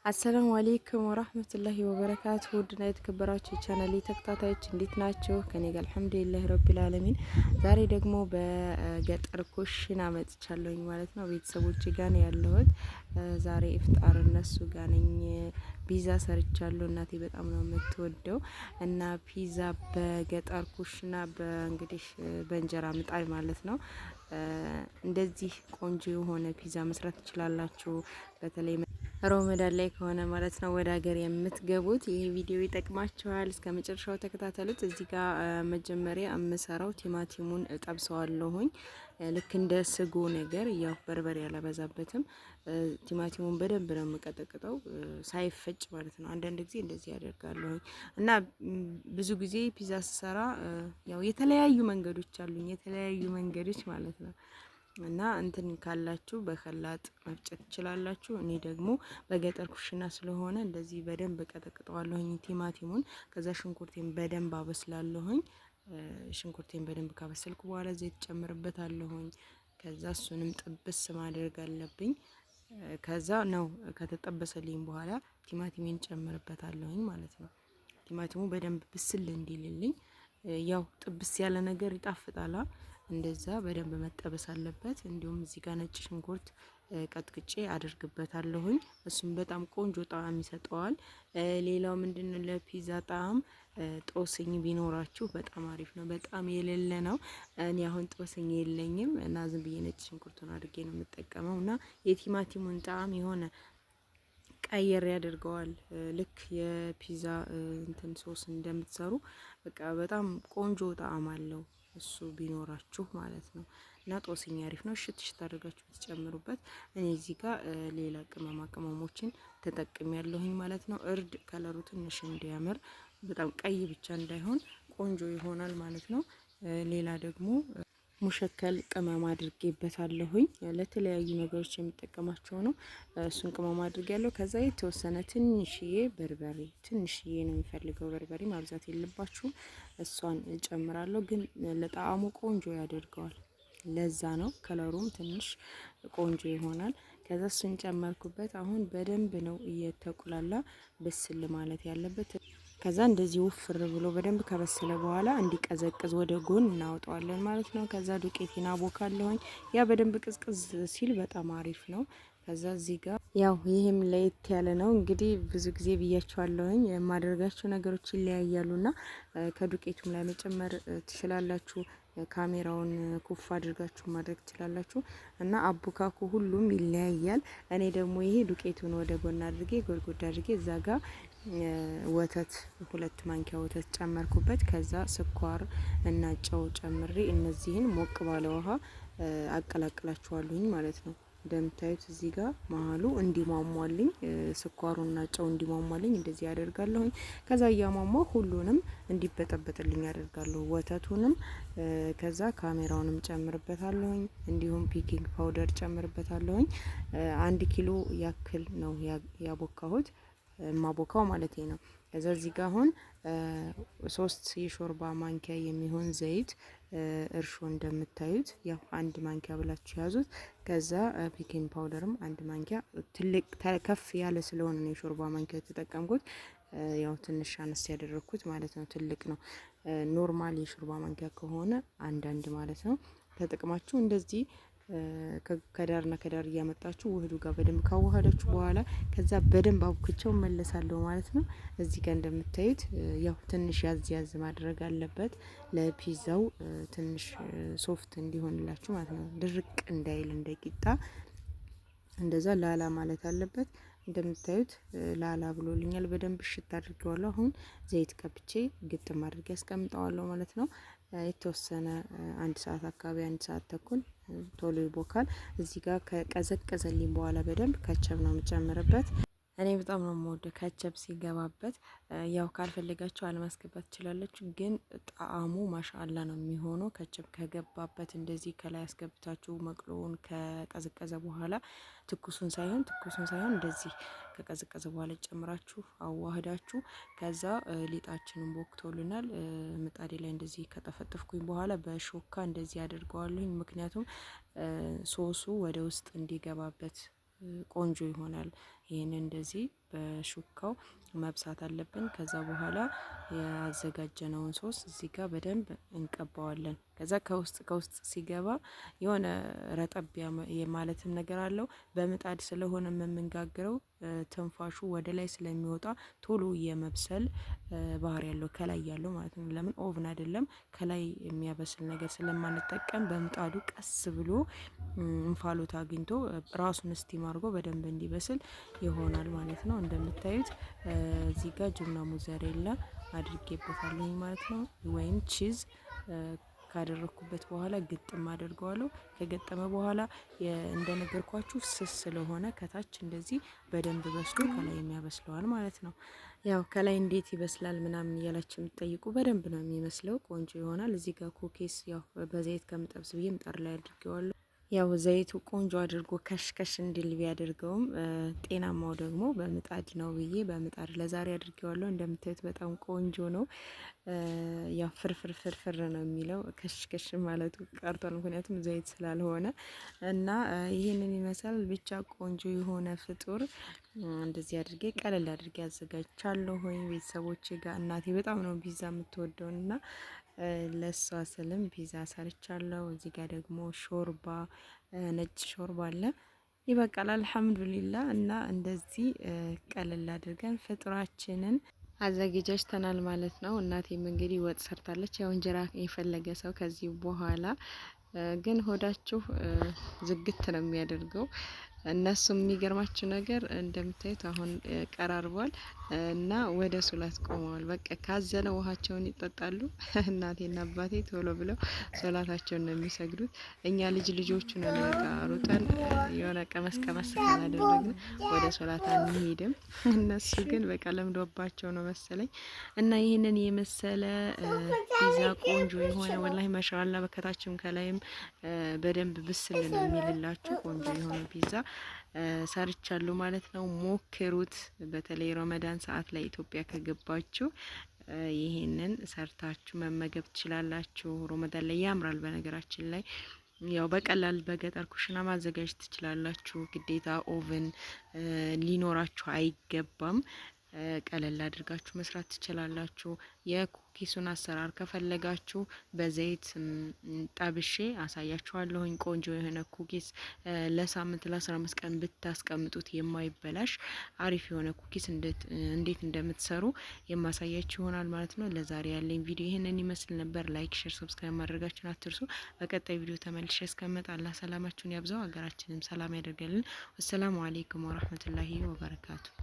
አሰላሙ አለይኩም ወራህመቱላሂ ወበረካቱ። ውድና የተከበራችሁ የቻናሌ ተከታታዮች እንዴት ናችሁ? ከኔ ጋር አልሐምዱሊላህ ረቢል ዓለሚን። ዛሬ ደግሞ በገጠር ኩሽና መጥቻለሁኝ ማለት ነው። ቤተሰቦቼ ጋር ነው ያለሁት። ዛሬ ኢፍጣር እነሱ ጋር ነኝ። ፒዛ ሰርቻለሁ። እናቴ በጣም ነው የምትወደው እና ፒዛ በገጠር ኩሽና በእንግዲህ በእንጀራ ምጣድ ማለት ነው። እንደዚህ ቆንጆ የሆነ ፒዛ መስራት ትችላላችሁ። በተለይ ሮመዳን ላይ ከሆነ ማለት ነው ወደ ሀገር የምትገቡት ይሄ ቪዲዮ ይጠቅማችኋል። እስከ መጨረሻው ተከታተሉት። እዚህ ጋር መጀመሪያ የምሰራው ቲማቲሙን እጠብሰዋለሁኝ ልክ እንደ ስጎ ነገር፣ ያው በርበሬ ያለበዛበትም። ቲማቲሙን በደንብ ነው የምቀጠቅጠው ሳይፈጭ ማለት ነው። አንዳንድ ጊዜ እንደዚህ ያደርጋለሁኝ እና ብዙ ጊዜ ፒዛ ስሰራ ያው የተለያዩ መንገዶች አሉኝ፣ የተለያዩ መንገዶች ማለት ነው። እና እንትን ካላችሁ በከላጥ መፍጨት ትችላላችሁ። እኔ ደግሞ በገጠር ኩሽና ስለሆነ እንደዚህ በደንብ ቀጠቅጠዋለሁኝ ቲማቲሙን። ከዛ ሽንኩርቴን በደንብ አበስላለሁኝ። ሽንኩርቴን በደንብ ካበሰልኩ በኋላ ዘይት ጨምርበታለሁኝ። ከዛ እሱንም ጥብስ ማድረግ አለብኝ። ከዛ ነው ከተጠበሰልኝ በኋላ ቲማቲሜን ጨምርበታለሁኝ ማለት ነው። ቲማቲሙ በደንብ ብስል እንዲልልኝ፣ ያው ጥብስ ያለ ነገር ይጣፍጣላ። እንደዛ በደንብ መጠበስ አለበት። እንዲሁም እዚህ ጋር ነጭ ሽንኩርት ቀጥቅጬ አድርግበታለሁኝ። እሱም በጣም ቆንጆ ጣዕም ይሰጠዋል። ሌላው ምንድነው ለፒዛ ጣዕም ጦስኝ ቢኖራችሁ በጣም አሪፍ ነው። በጣም የሌለ ነው። እኔ አሁን ጦስኝ የለኝም እና ዝም ብዬ ነጭ ሽንኩርቱን አድርጌ ነው የምጠቀመው እና የቲማቲሙን ጣዕም የሆነ ቀየር ያደርገዋል። ልክ የፒዛ እንትን ሶስ እንደምትሰሩ በቃ በጣም ቆንጆ ጣዕም አለው። እሱ ቢኖራችሁ ማለት ነው። እና ጦስኝ አሪፍ ነው። ሽት ሽት አድርጋችሁ ትጨምሩበት። እኔ እዚህ ጋር ሌላ ቅመማ ቅመሞችን ተጠቅሜ ያለሁኝ ማለት ነው። እርድ ከለሩ ትንሽ እንዲያምር፣ በጣም ቀይ ብቻ እንዳይሆን ቆንጆ ይሆናል ማለት ነው። ሌላ ደግሞ ሙሸከል ቅመም አድርጌበታለሁኝ። ለተለያዩ ነገሮች የሚጠቀማቸው ነው። እሱን ቅመም አድርጌያለሁ። ከዛ የተወሰነ ትንሽዬ በርበሬ፣ ትንሽዬ ነው የሚፈልገው በርበሬ፣ ማብዛት የለባችሁም። እሷን እጨምራለሁ፣ ግን ለጣዕሙ ቆንጆ ያደርገዋል። ለዛ ነው ከለሩም ትንሽ ቆንጆ ይሆናል። ከዛ እሱን ጨመርኩበት። አሁን በደንብ ነው እየተቁላላ በስል ማለት ያለበት። ከዛ እንደዚህ ውፍር ብሎ በደንብ ከበሰለ በኋላ እንዲቀዘቅዝ ወደ ጎን እናወጣዋለን ማለት ነው። ከዛ ዱቄቴን አቦካለሁኝ። ያ በደንብ ቅዝቅዝ ሲል በጣም አሪፍ ነው። ከዛ እዚህ ጋር ያው ይህም ለየት ያለ ነው እንግዲህ ብዙ ጊዜ ብያቸዋለሁኝ የማደርጋቸው ነገሮች ይለያያሉና ከዱቄቱም ላይ መጨመር ትችላላችሁ። ካሜራውን ኩፍ አድርጋችሁ ማድረግ ትችላላችሁ እና አቡካኩ ሁሉም ይለያያል። እኔ ደግሞ ይሄ ዱቄቱን ወደ ጎን አድርጌ ጎድጎድ አድርጌ እዛ ጋር ወተት 2 ማንኪያ ወተት ጨመርኩበት። ከዛ ስኳር እና ጨው ጨምሬ እነዚህን ሞቅ ባለ ውሃ አቀላቅላችኋለሁኝ ማለት ነው። እንደምታዩት እዚህ ጋር መሀሉ እንዲሟሟልኝ ስኳሩና ጨው እንዲሟሟልኝ እንደዚህ ያደርጋለሁኝ። ከዛ እያሟሟ ሁሉንም እንዲበጠበጥልኝ ያደርጋለሁ። ወተቱንም ከዛ ካሜራውንም ጨምርበታለሁኝ። እንዲሁም ቤኪንግ ፓውደር ጨምርበታለሁኝ። 1 ኪሎ ያክል ነው ያቦካሁት ማቦካው ማለት ነው። ከዛ እዚህ ጋር አሁን 3 የሾርባ ማንኪያ የሚሆን ዘይት፣ እርሾ እንደምታዩት ያው 1 ማንኪያ ብላችሁ ያዙት። ከዛ ቤኪንግ ፓውደርም 1 ማንኪያ፣ ትልቅ ከፍ ያለ ስለሆነ ነው የሾርባ ማንኪያ የተጠቀምኩት። ያው ትንሽ አነስ ያደረኩት ማለት ነው። ትልቅ ነው። ኖርማል የሾርባ ማንኪያ ከሆነ 1 ማለት ነው። ተጠቅማችሁ እንደዚህ ከዳርና ከዳር እያመጣችሁ ውህዱ ጋር በደንብ ካዋሃዳችሁ በኋላ ከዛ በደንብ አቡክቸው መለሳለሁ ማለት ነው። እዚህ ጋር እንደምታዩት ያው ትንሽ ያዝ ያዝ ማድረግ አለበት ለፒዛው ትንሽ ሶፍት እንዲሆንላችሁ ማለት ነው። ድርቅ እንዳይል እንደ ቂጣ እንደዛ ላላ ማለት አለበት። እንደምታዩት ላላ ብሎልኛል። በደንብ እሽት አድርጌዋለሁ። አሁን ዘይት ቀብቼ ግጥም አድርጌ አስቀምጠዋለሁ ማለት ነው። የተወሰነ 1 ሰዓት አካባቢ 1 ሰዓት ተኩል ቶሎ ይቦካል። እዚህ ጋር ከቀዘቀዘልኝ በኋላ በደንብ ከቸብ ነው የምጨምርበት። እኔ በጣም ነው የምወደው ከቸብ ሲገባበት። ያው ካልፈለጋችሁ አለማስገባት ትችላላችሁ፣ ግን ጣዕሙ ማሻአላ ነው የሚሆነው ከቸብ ከገባበት። እንደዚህ ከላይ አስገብታችሁ መቅሎውን ከቀዘቀዘ በኋላ ትኩሱን ሳይሆን እንደዚህ ከቀዘቀዘ በኋላ ጨምራችሁ አዋህዳችሁ ከዛ ሊጣችንን ቦክቶልናል። ምጣዴ ላይ እንደዚህ ከጠፈጠፍኩኝ በኋላ በሾካ እንደዚህ አድርገዋለሁኝ። ምክንያቱም ሶሱ ወደ ውስጥ እንዲገባበት ቆንጆ ይሆናል። ይሄንን እንደዚህ በሹካው መብሳት አለብን። ከዛ በኋላ ያዘጋጀነውን ሶስ እዚህ ጋር በደንብ እንቀባዋለን። ከዛ ከውስጥ ሲገባ የሆነ ረጠብ የማለትም ነገር አለው። በምጣድ ስለሆነ የምንጋግረው ትንፋሹ ወደ ላይ ስለሚወጣ ቶሎ የመብሰል ባህሪ ያለው ከላይ ያለው ማለት ነው። ለምን ኦቭን አይደለም ከላይ የሚያበስል ነገር ስለማንጠቀም በምጣዱ ቀስ ብሎ እንፋሎት አግኝቶ ራሱን ስቲም አድርጎ በደንብ እንዲበስል ይሆናል ማለት ነው። እንደምታዩት እዚህ ጋር ጅብና ሞዘሬላ አድርጌበታለሁ ማለት ነው። ወይም ቺዝ ካደረኩበት በኋላ ግጥም አድርገዋለሁ። ከገጠመ በኋላ እንደነገርኳችሁ ስስ ስለሆነ ከታች እንደዚህ በደንብ በስሎ ከላይ የሚያበስለዋል ማለት ነው። ያው ከላይ እንዴት ይበስላል ምናምን እያላችሁ የምትጠይቁ በደንብ ነው የሚመስለው፣ ቆንጆ ይሆናል። እዚህ ጋር ኩኪስ ያው በዘይት ከምጠብስ ብዬ ምጣድ ላይ አድርጌዋለሁ። ያው ዘይቱ ቆንጆ አድርጎ ከሽከሽ እንዲል ቢያደርገውም ጤናማው ደግሞ በምጣድ ነው ብዬ በምጣድ ለዛሬ አድርጌዋለሁ። እንደምታዩት በጣም ቆንጆ ነው። ያው ፍርፍር ነው የሚለው ከሽከሽ ማለቱ ቀርቷል፣ ምክንያቱም ዘይት ስላልሆነ እና ይህንን ይመስላል። ብቻ ቆንጆ የሆነ ፍጡር እንደዚህ አድርጌ ቀለል አድርጌ አዘጋጅቻለሁ። ሆይ ቤተሰቦቼ ጋር እናቴ በጣም ነው ፒዛ የምትወደውና ለሷ ስልም ፒዛ ሰርቻለሁ። እዚህ ጋር ደግሞ ሾርባ ነጭ ሾርባ አለ። ይበቃል አልሐምዱሊላህ። እና እንደዚህ ቀለል አድርገን ፍጡራችንን አዘጋጅተናል ማለት ነው። እናቴም እንግዲህ ወጥ ሰርታለች። ያው እንጀራ የፈለገ ሰው ከዚህ በኋላ ግን ሆዳችሁ ዝግት ነው የሚያደርገው። እነሱም የሚገርማችሁ ነገር እንደምታዩት አሁን ቀራርቧል እና ወደ ሶላት ቆመዋል። በቃ ካዘነ ውሃቸውን ይጠጣሉ። እናቴና አባቴ ቶሎ ብለው ሶላታቸውን ነው የሚሰግዱት። እኛ ልጆቹ ነው በቃ ሩጠን የሆነ ቀመስ ካላደረግን ወደ ሶላት አንሄድም። እነሱ ግን በቃ ለምዶባቸው ነው መሰለኝ። እና ይህንን የመሰለ ፒዛ ቆንጆ የሆነ ወላሂ ማሻአላ በከታችም ከላይም በደንብ ብስል ነው የሚልላችሁ ቆንጆ የሆነ ፒዛ ሰርቻለሁ ማለት ነው። ሞክሩት። በተለይ ረመዳን ሰዓት ላይ ኢትዮጵያ ከገባችሁ ይሄንን ሰርታችሁ መመገብ ትችላላችሁ። ረመዳን ላይ ያምራል። በነገራችን ላይ ያው በቀላል በገጠር ኩሽና ማዘጋጀት ትችላላችሁ። ግዴታ ኦቨን ሊኖራችሁ አይገባም። ቀለል አድርጋችሁ መስራት ትችላላችሁ። የኩኪሱን አሰራር ከፈለጋችሁ በዘይት ጠብሼ አሳያችኋለሁኝ። ቆንጆ የሆነ ኩኪስ ለሳምንት ለ15 ቀን ብታስቀምጡት የማይበላሽ አሪፍ የሆነ ኩኪስ እንዴት እንደምትሰሩ የማሳያችሁ ይሆናል ማለት ነው። ለዛሬ ያለኝ ቪዲዮ ይህንን ይመስል ነበር። ላይክ፣ ሼር፣ ሰብስክራይብ ማድረጋችሁን አትርሱ። በቀጣይ ቪዲዮ ተመልሼ እስከመጣ አላህ ሰላማችሁን ያብዛው፣ ሀገራችንም ሰላም ያደርገልን። ወሰላሙ አለይኩም ወራህመቱላሂ ወበረካቱ።